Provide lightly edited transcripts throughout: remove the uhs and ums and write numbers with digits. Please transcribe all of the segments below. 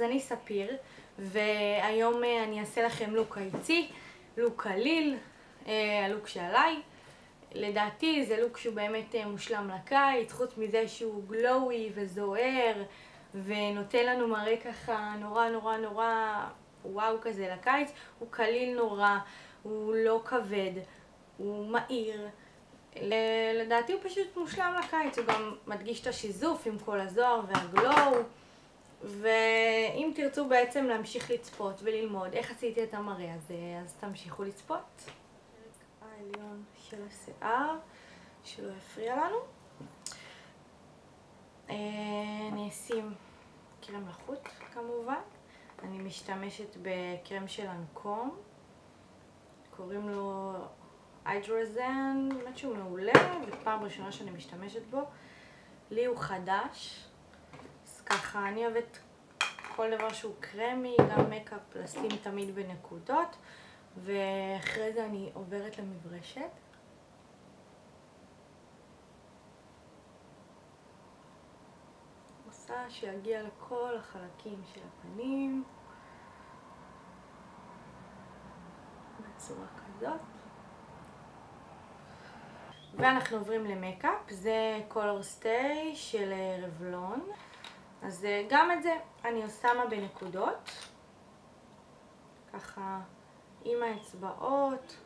אני ספיר, והיום אני אעשה לכם לוק קיצי, לוק קליל, הלוק שעליי. לדעתי זה לוק שהוא באמת מושלם לקיץ, חוץ מזה שהוא גלואי וזוהר, ונותן לנו מראה ככה נורא נורא נורא וואו כזה לקיץ. הוא קליל נורא, הוא לא כבד, הוא מהיר. לדעתי הוא פשוט מושלם לקיץ, הוא גם מדגיש את השיזוף עם כל הזוהר והגלואו. ואם תרצו בעצם להמשיך לצפות וללמוד איך עשיתי את המראה הזה, אז תמשיכו לצפות. החלק העליון של השיער, שלא יפריע לנו. אני אשים קרם לחוט כמובן. אני משתמשת בקרם של לנקום, קוראים לו היידרוזן, באמת שהוא מעולה, ופעם ראשונה שאני משתמשת בו. לי הוא חדש, אז ככה אני אוהבת כל דבר שהוא קרמי, גם מקאפ לשים תמיד בנקודות, ואחרי זה אני עוברת למברשת. עושה שיגיע לכל החלקים של הפנים בצורה כזאת. ואנחנו עוברים למקאפ, זה קולור סטיי של רבלון. אז גם את זה אני שמה בנקודות, ככה עם האצבעות,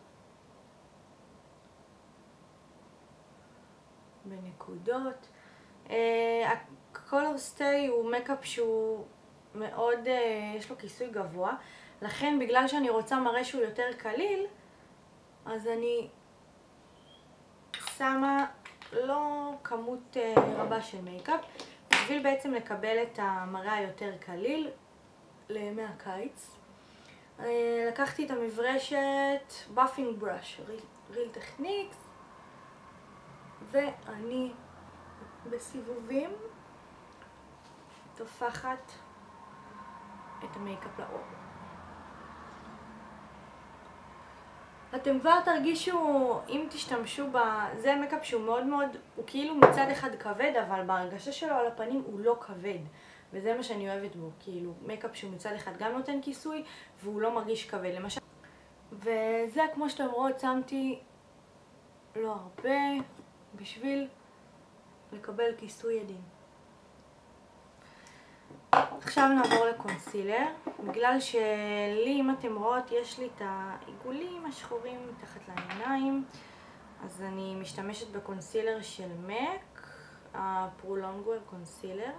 בנקודות. הקולור סטיי הוא מקאפ שהוא מאוד, יש לו כיסוי גבוה, לכן בגלל שאני רוצה מראה שהוא יותר קליל, אז אני שמה לא כמות רבה של מייקאפ, בשביל בעצם לקבל את המראה היותר קליל לימי הקיץ. לקחתי את המברשת באפינג בראש, ריל טכניקס, ואני בסיבובים תופחת את המייקאפ לאור. אתם כבר תרגישו, אם תשתמשו זה מייקאפ שהוא מאוד מאוד, הוא כאילו מצד אחד כבד, אבל בהרגשה שלו על הפנים הוא לא כבד. וזה מה שאני אוהבת בו, כאילו מייקאפ שהוא מצד אחד גם נותן כיסוי, והוא לא מרגיש כבד. למשל, וזה כמו שאתם רואות, שמתי לא הרבה, בשביל לקבל כיסוי עדין. עכשיו נעבור לקונסילר. בגלל שלי, אם אתם רואות, יש לי את העיגולים השחורים מתחת לעיניים, אז אני משתמשת בקונסילר של מק, הפרולונגוור קונסילר.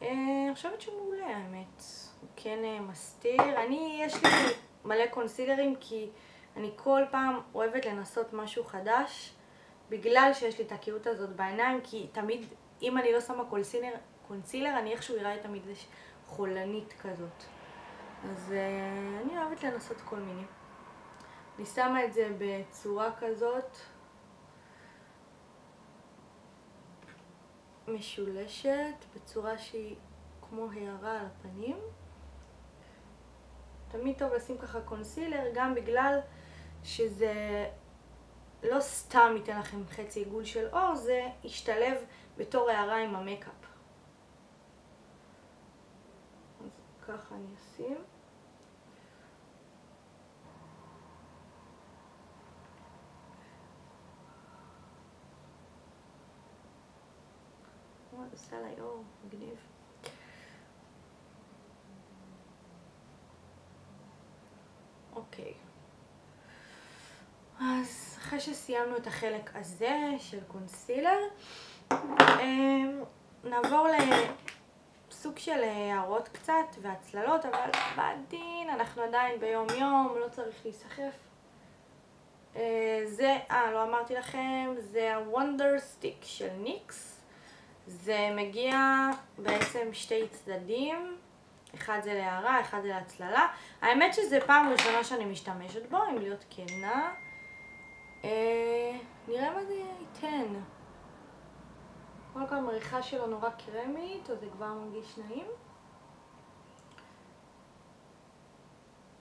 אני חושבת שהוא מעולה, האמת. הוא כן מסתיר. יש לי מלא קונסילרים כי אני כל פעם אוהבת לנסות משהו חדש, בגלל שיש לי את הקהות הזאת בעיניים, כי תמיד אם אני לא שמה קונסילר, אני איכשהו אראה תמיד חולנית כזאת. אז אני אוהבת לנסות כל מיני. אני שמה את זה בצורה כזאת משולשת, בצורה שהיא כמו הערה על הפנים. תמיד טוב לשים ככה קונסילר, גם בגלל שזה לא סתם ייתן לכם חצי עיגול של אור, זה ישתלב בתור הערה עם המקאפ. אז ככה אני אשים. עושה לי אור מגניב. אוקיי. אז אחרי שסיימנו את החלק הזה של קונסילר, נעבור לסוג של הערות קצת והצללות, אבל בעדין אנחנו עדיין ביום יום, לא צריך להיסחף. לא אמרתי לכם, זה הוונדר סטיק של ניקס. זה מגיע בעצם שתי צדדים, אחד זה להערה, אחד זה להצללה. האמת שזה פעם ראשונה שאני משתמשת בו, אם להיות כנה. נראה מה זה ייתן. כל כך המריחה שלו נורא קרמית, אז זה כבר מרגיש נעים.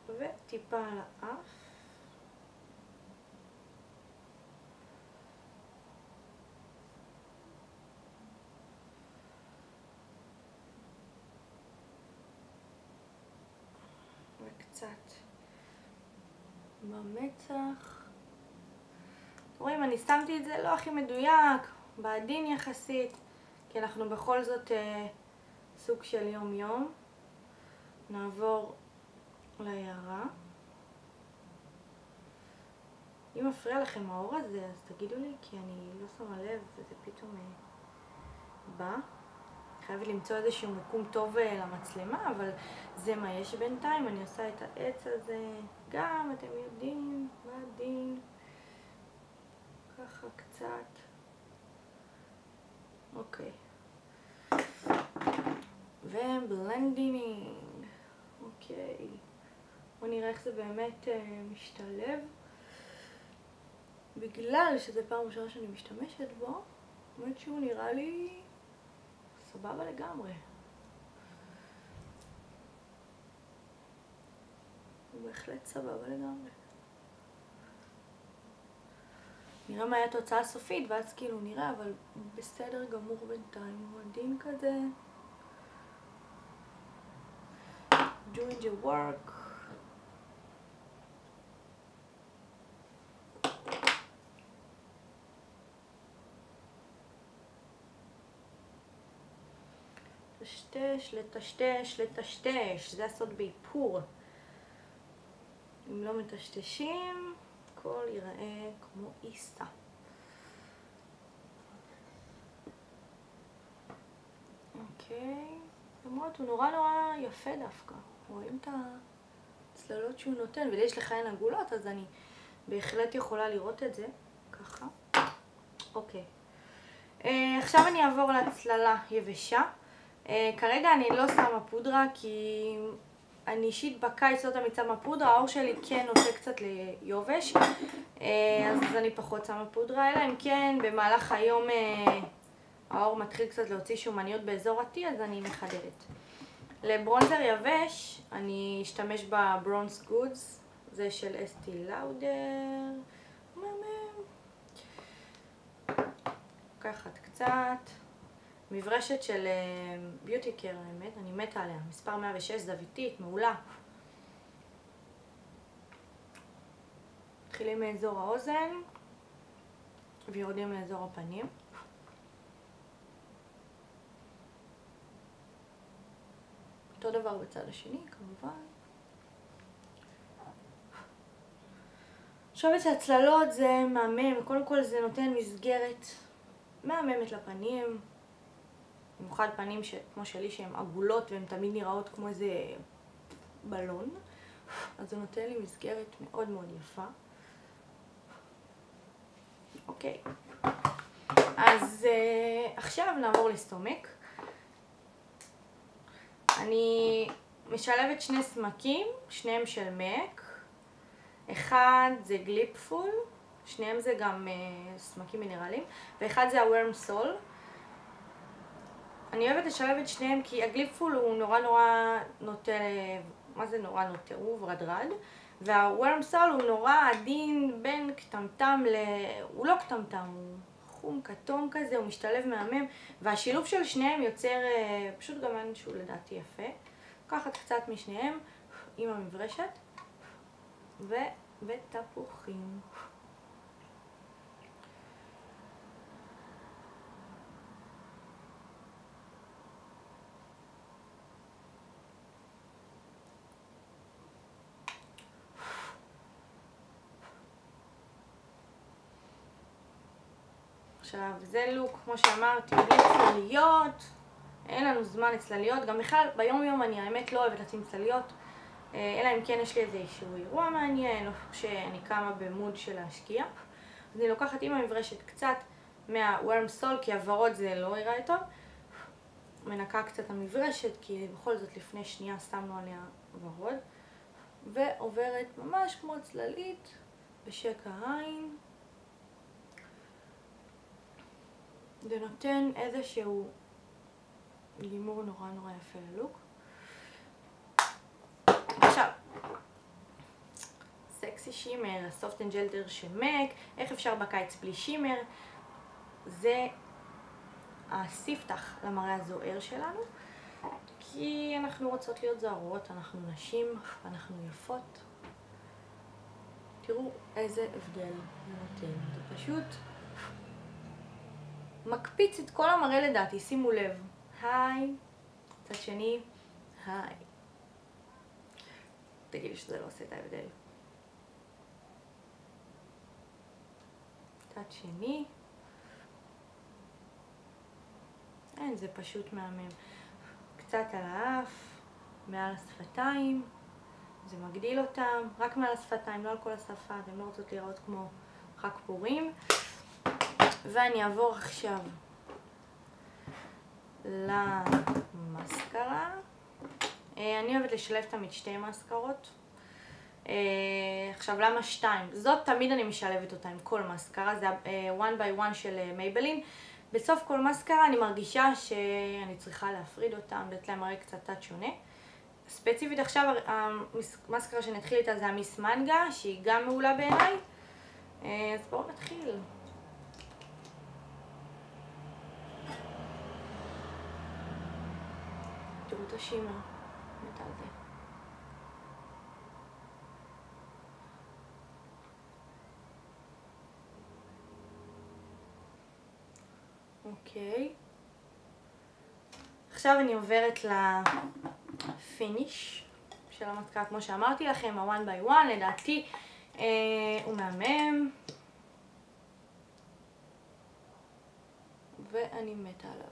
וטיפה על האף. קצת במצח. רואים, אני שמתי את זה לא הכי מדויק, בעדין יחסית, כי אנחנו בכל זאת סוג של יום יום. נעבור ליערה. אם מפריע לכם האור הזה, אז תגידו לי, כי אני לא שמה לב וזה פתאום בא. חייבת למצוא איזשהו מיקום טוב למצלמה, אבל זה מה יש בינתיים. אני עושה את העץ הזה גם, אתם יודעים, בעדין. ככה קצת. אוקיי. ובלנדינג. אוקיי. בואו נראה איך זה באמת משתלב. בגלל שזה פעם ראשונה שאני משתמשת בו, באמת שהוא נראה לי סבבה לגמרי. הוא בהחלט סבבה לגמרי. נראה מה היה התוצאה הסופית, ואז כאילו נראה, אבל בסדר גמור בינתיים. הוא עדין כזה. Doing the work. לטשטש, לטשטש, לטשטש. זה הסוד באיפור. אם לא מטשטשים, הכל ייראה כמו איסה. אוקיי. למרות, הוא נורא יפה דווקא. רואים את הצללות שהוא נותן, ויש לך אין עגולות, אז אני בהחלט יכולה לראות את זה. ככה. אוקיי. עכשיו אני אעבור להצללה יבשה. כרגע אני לא שמה פודרה, כי אני אישית בקיץ לא תמיד שמה פודרה. העור שלי כן עושה קצת ליובש, אז אני פחות שמה פודרה, אלא אם כן במהלך היום העור מתחיל קצת להוציא שומניות באזור ה-T, אז אני מחדדת. לברונזר יבש אני אשתמש בברונס גודס, זה של אסטי לאודר. לקחת קצת. מברשת של ביוטי קר, האמת, אני מתה עליה. מספר 106, זוויתית, מעולה. מתחילים מאזור האוזן ויורדים לאזור הפנים. אותו דבר בצד השני, כמובן. חושבת שהצללות זה מהמם, קודם כל זה נותן מסגרת מהממת לפנים. במיוחד פנים כמו שלי שהן עגולות והן תמיד נראות כמו איזה בלון. אז זה נותן לי מסגרת מאוד מאוד יפה. אוקיי. אז עכשיו נעבור לסטומק. אני משלבת שני סמקים, שניהם של מק. אחד זה גליפפול, שניהם זה גם סמקים מינרלים, ואחד זה הוורם סול. אני אוהבת לשלב את שניהם כי הגליפפול הוא נורא נוטה, מה זה נורא נוטה? הוא ורדרד, והוורם סול הוא נורא עדין בין קטמטם הוא לא קטמטם, הוא חום כתום כזה, הוא משתלב מהמם, והשילוב של שניהם יוצר פשוט גם שהוא לדעתי יפה. לקחת קצת משניהם עם המברשת ותפוחים. עכשיו, זה לוק, כמו שאמרתי, בלי צלליות, אין לנו זמן לצלליות, גם בכלל ביום יום אני האמת לא אוהבת לשים צלליות, אלא אם כן יש לי איזשהו אירוע מעניין, או שאני קמה במוד של להשקיע. אז אני לוקחת עם המברשת קצת מהוורם סול, כי הוורוד זה לא יראה טוב, מנקה קצת המברשת, כי בכל זאת לפני שנייה שמנו עליה ורוד, ועוברת ממש כמו צללית בשקע העין. זה נותן איזשהו לימור נורא יפה ללוק. עכשיו, סקסי שימר, הסופט אנד ג'לדר של מק. איך אפשר בקיץ בלי שימר? זה הספתח למראה הזוהר שלנו. כי אנחנו רוצות להיות זהרות, אנחנו נשים, אנחנו יפות. תראו איזה הבדל זה נותן, זה פשוט מקפיץ את כל המראה לדעתי, שימו לב. היי, צד שני, היי. תגידי שזה לא עושה את ההבדל. צד שני. אין, זה פשוט מהמם. קצת על האף, מעל השפתיים, זה מגדיל אותם, רק מעל השפתיים, לא על כל השפה, אתם לא רוצות לראות כמו חג פורים. ואני אעבור עכשיו למסקרה. אני אוהבת לשלב תמיד שתי מסקרות. עכשיו למה שתיים? זאת תמיד אני משלבת אותה עם כל מסקרה, זה one by one של מייבלין. בסוף כל מסקרה אני מרגישה שאני צריכה להפריד אותם, לתת להם מראה קצת שונה. ספציפית עכשיו המסקרה שנתחיל איתה זה המיס מנגה, שהיא גם מעולה בעיניי. אז בואו נתחיל. תראו את השימר, מת על זה. אוקיי. עכשיו אני עוברת לפיניש של המסקרה, כמו שאמרתי לכם, ה-one by one, לדעתי הוא מהמם. ואני מתה עליו.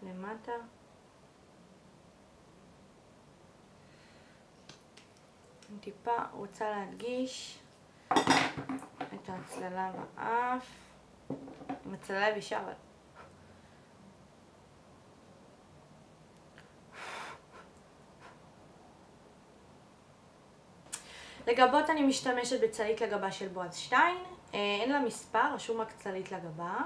למטה. אני טיפה רוצה להדגיש את ההצללה באף. עם הצללה יבשה אבל. לגבות אני משתמשת בצלית לגבה של בועז שטיין. אין לה מספר, רשום רק צלית לגבה.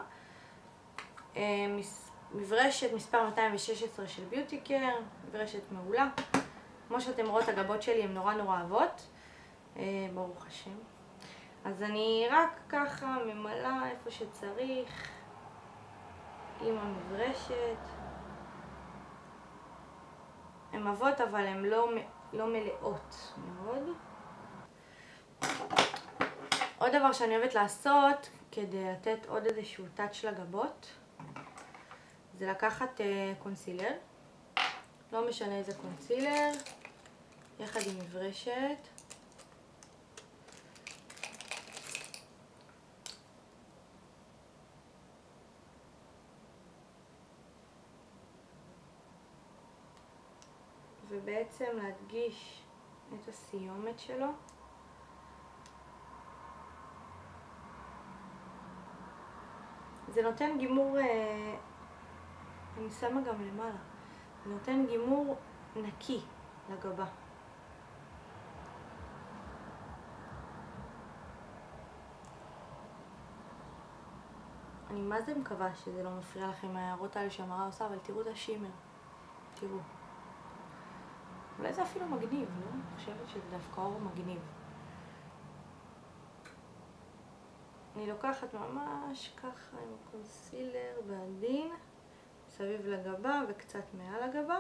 מברשת מספר 216 של ביוטי קר, מברשת מעולה. כמו שאתם רואות, הגבות שלי הן נורא אהבות, ברוך השם. אז אני רק ככה ממלאה איפה שצריך עם המברשת. הן אהבות אבל הן לא מלאות מאוד. עוד דבר שאני אוהבת לעשות כדי לתת עוד איזשהו טאץ' לגבות, זה לקחת קונסילר, לא משנה איזה קונסילר, יחד עם מברשת. ובעצם להדגיש את הסיומת שלו. זה נותן גימור, אני שמה גם למעלה, זה נותן גימור נקי לגבה. אני מה זה מקווה שזה לא מפריע לכם ההערות האלה שהמראה עושה, אבל תראו את השימר, תראו. אולי זה אפילו מגניב, לא? אני חושבת שזה דווקא אור מגניב. אני לוקחת ממש ככה עם הקונסילר בעדין, סביב לגבה וקצת מעל הגבה.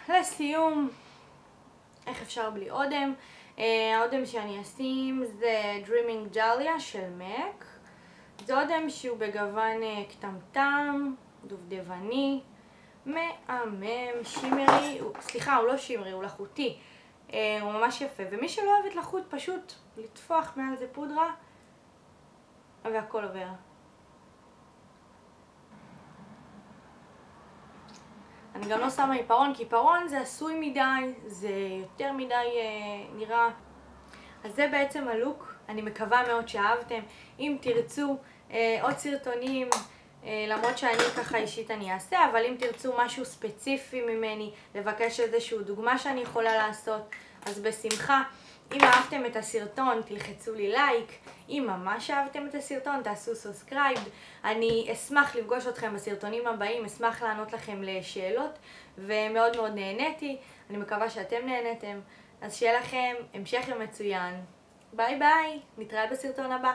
לסיום, איך אפשר בלי אודם? האודם שאני אשים זה Dreaming Dahlia של MAC. זה אודם שהוא בגוון קטמטם, דובדבני, מהמם, שימרי, סליחה, הוא לא שימרי, הוא לחוטי. הוא ממש יפה, ומי שלא אוהבת לחוט פשוט לטפוח מעל זה פודרה והכל עובר. אני גם לא שמה עיפרון, כי עיפרון זה עשוי מדי, זה יותר מדי נראה. אז זה בעצם הלוק, אני מקווה מאוד שאהבתם. אם תרצו עוד סרטונים, למרות שאני ככה אישית אני אעשה, אבל אם תרצו משהו ספציפי ממני, לבקש איזשהו דוגמה שאני יכולה לעשות, אז בשמחה. אם אהבתם את הסרטון תלחצו לי לייק, אם ממש אהבתם את הסרטון תעשו סאבסקרייב. אני אשמח לפגוש אתכם בסרטונים הבאים, אשמח לענות לכם לשאלות, ומאוד מאוד נהניתי, אני מקווה שאתם נהניתם. אז שיהיה לכם המשך יום מצוין, ביי ביי, נתראה בסרטון הבא.